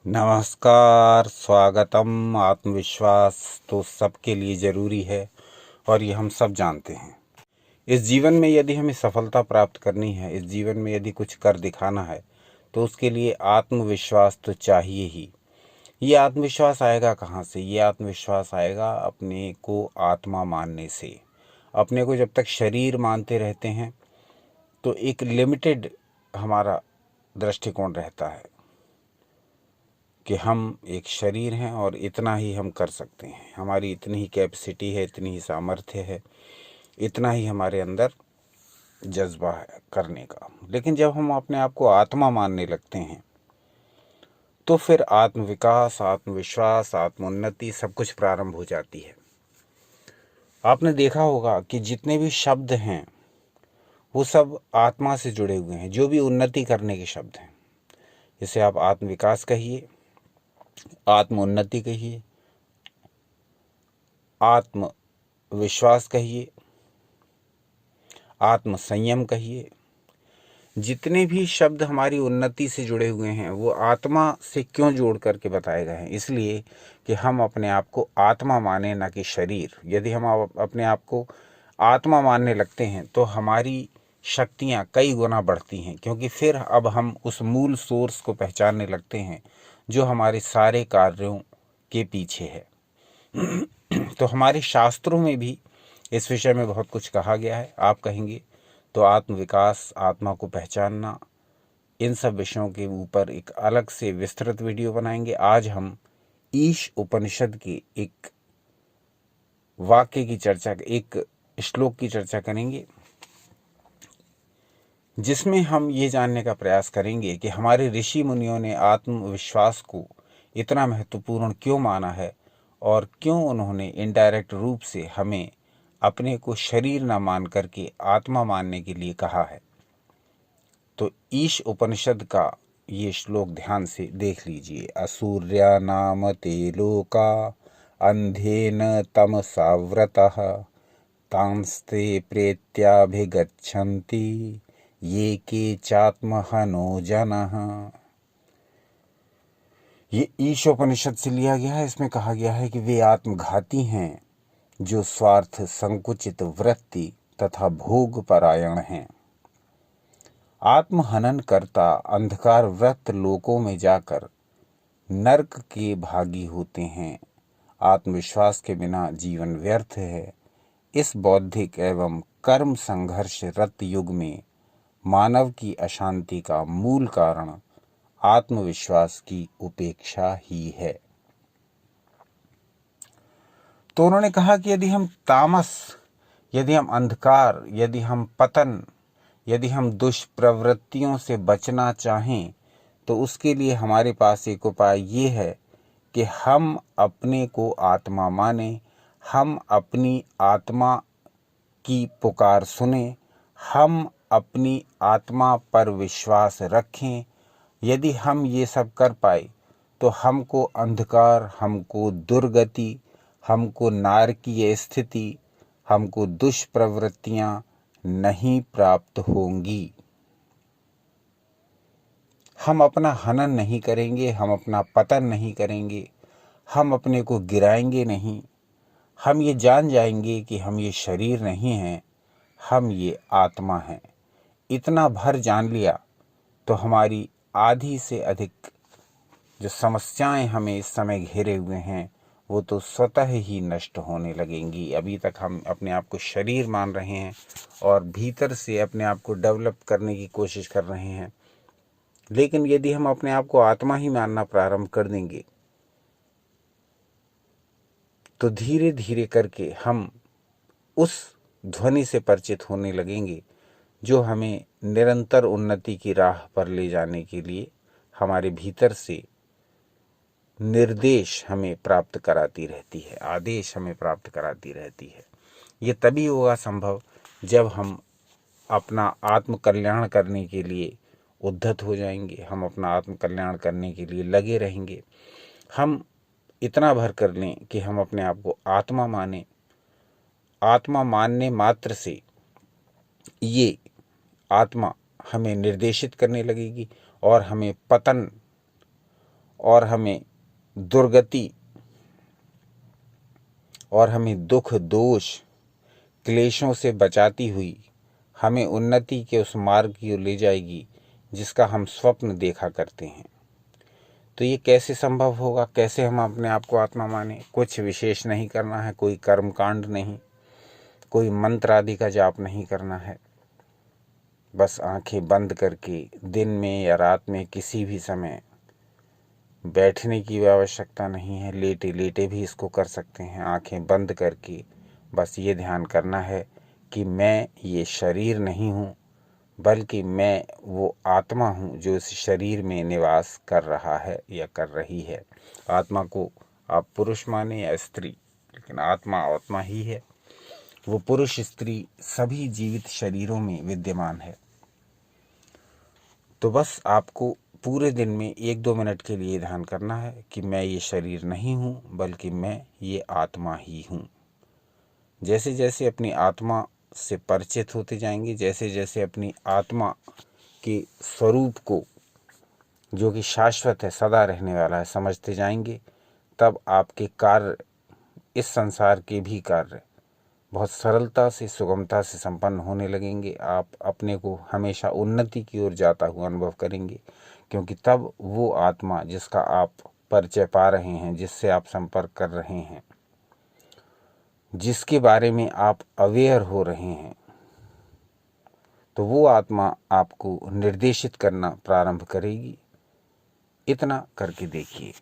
नमस्कार, स्वागतम। आत्मविश्वास तो सबके लिए ज़रूरी है और ये हम सब जानते हैं। इस जीवन में यदि हमें सफलता प्राप्त करनी है, इस जीवन में यदि कुछ कर दिखाना है, तो उसके लिए आत्मविश्वास तो चाहिए ही। ये आत्मविश्वास आएगा कहाँ से? ये आत्मविश्वास आएगा अपने को आत्मा मानने से। अपने को जब तक शरीर मानते रहते हैं तो एक लिमिटेड हमारा दृष्टिकोण रहता है कि हम एक शरीर हैं और इतना ही हम कर सकते हैं, हमारी इतनी ही कैपेसिटी है, इतनी ही सामर्थ्य है, इतना ही हमारे अंदर जज्बा है करने का। लेकिन जब हम अपने आप को आत्मा मानने लगते हैं तो फिर आत्मविकास, आत्मविश्वास, आत्मोन्नति सब कुछ प्रारंभ हो जाती है। आपने देखा होगा कि जितने भी शब्द हैं वो सब आत्मा से जुड़े हुए हैं, जो भी उन्नति करने के शब्द हैं। जैसे आप आत्मविकास कहिए, आत्मोन्नति कहिए, आत्मविश्वास कहिए, आत्म संयम कहिए, जितने भी शब्द हमारी उन्नति से जुड़े हुए हैं वो आत्मा से क्यों जोड़ करके बताए गए हैं? इसलिए कि हम अपने आप को आत्मा माने, ना कि शरीर। यदि हम अपने आप को आत्मा मानने लगते हैं तो हमारी शक्तियाँ कई गुना बढ़ती हैं, क्योंकि फिर अब हम उस मूल सोर्स को पहचानने लगते हैं जो हमारे सारे कार्यों के पीछे है। तो हमारे शास्त्रों में भी इस विषय में बहुत कुछ कहा गया है। आप कहेंगे तो आत्मविकास, आत्मा को पहचानना, इन सब विषयों के ऊपर एक अलग से विस्तृत वीडियो बनाएंगे। आज हम ईश उपनिषद के एक वाक्य की चर्चा, एक श्लोक की चर्चा करेंगे, जिसमें हम ये जानने का प्रयास करेंगे कि हमारे ऋषि मुनियों ने आत्मविश्वास को इतना महत्वपूर्ण क्यों माना है और क्यों उन्होंने इनडायरेक्ट रूप से हमें अपने को शरीर न मान करके आत्मा मानने के लिए कहा है। तो ईश उपनिषद का ये श्लोक ध्यान से देख लीजिए। असूर्या नाम ते लोका अंधेन तमसाव्रतः तांस्ते प्रेत्याभिगच्छन्ति ये के चात्महनो जनः। ये ईशोपनिषद से लिया गया है। इसमें कहा गया है कि वे आत्मघाती हैं जो स्वार्थ संकुचित वृत्ति तथा भोग परायण हैं। आत्महनन करता अंधकार व्रत लोकों में जाकर नरक के भागी होते हैं। आत्मविश्वास के बिना जीवन व्यर्थ है। इस बौद्धिक एवं कर्म संघर्ष रत युग में मानव की अशांति का मूल कारण आत्मविश्वास की उपेक्षा ही है। तो उन्होंने कहा कि यदि हम तामस, यदि हम अंधकार, यदि हम पतन, यदि हम दुष्प्रवृत्तियों से बचना चाहें तो उसके लिए हमारे पास एक उपाय ये है कि हम अपने को आत्मा माने, हम अपनी आत्मा की पुकार सुने, हम अपनी आत्मा पर विश्वास रखें। यदि हम ये सब कर पाए तो हमको अंधकार, हमको दुर्गति, हमको नारकीय स्थिति, हमको दुष्प्रवृत्तियां नहीं प्राप्त होंगी। हम अपना हनन नहीं करेंगे, हम अपना पतन नहीं करेंगे, हम अपने को गिराएंगे नहीं। हम ये जान जाएंगे कि हम ये शरीर नहीं हैं, हम ये आत्मा हैं। इतना भर जान लिया तो हमारी आधी से अधिक जो समस्याएं हमें इस समय घेरे हुए हैं वो तो स्वतः ही नष्ट होने लगेंगी। अभी तक हम अपने आप को शरीर मान रहे हैं और भीतर से अपने आप को डेवलप करने की कोशिश कर रहे हैं। लेकिन यदि हम अपने आप को आत्मा ही मानना प्रारंभ कर देंगे तो धीरे धीरे करके हम उस ध्वनि से परिचित होने लगेंगे जो हमें निरंतर उन्नति की राह पर ले जाने के लिए हमारे भीतर से निर्देश हमें प्राप्त कराती रहती है, आदेश हमें प्राप्त कराती रहती है। ये तभी होगा संभव जब हम अपना आत्म कल्याण करने के लिए उद्धत हो जाएंगे, हम अपना आत्म कल्याण करने के लिए लगे रहेंगे। हम इतना भर कर लें कि हम अपने आप को आत्मा माने। आत्मा मानने मात्र से ये आत्मा हमें निर्देशित करने लगेगी और हमें पतन और हमें दुर्गति और हमें दुख दोष क्लेशों से बचाती हुई हमें उन्नति के उस मार्ग की ओर ले जाएगी जिसका हम स्वप्न देखा करते हैं। तो ये कैसे संभव होगा, कैसे हम अपने आप को आत्मा माने? कुछ विशेष नहीं करना है, कोई कर्मकांड नहीं, कोई मंत्र आदि का जाप नहीं करना है। बस आंखें बंद करके दिन में या रात में किसी भी समय, बैठने की आवश्यकता नहीं है, लेटे लेटे भी इसको कर सकते हैं। आंखें बंद करके बस ये ध्यान करना है कि मैं ये शरीर नहीं हूँ, बल्कि मैं वो आत्मा हूँ जो इस शरीर में निवास कर रहा है या कर रही है। आत्मा को आप पुरुष माने या स्त्री, लेकिन आत्मा आत्मा ही है। वो पुरुष स्त्री सभी जीवित शरीरों में विद्यमान है। तो बस आपको पूरे दिन में 1-2 मिनट के लिए ध्यान करना है कि मैं ये शरीर नहीं हूँ, बल्कि मैं ये आत्मा ही हूँ। जैसे जैसे अपनी आत्मा से परिचित होते जाएंगे, जैसे जैसे अपनी आत्मा के स्वरूप को, जो कि शाश्वत है, सदा रहने वाला है, समझते जाएंगे, तब आपके कार्य, इस संसार के भी कार्य बहुत सरलता से, सुगमता से संपन्न होने लगेंगे। आप अपने को हमेशा उन्नति की ओर जाता हुआ अनुभव करेंगे, क्योंकि तब वो आत्मा जिसका आप परिचय पा रहे हैं, जिससे आप संपर्क कर रहे हैं, जिसके बारे में आप अवेयर हो रहे हैं, तो वो आत्मा आपको निर्देशित करना प्रारंभ करेगी। इतना करके देखिए।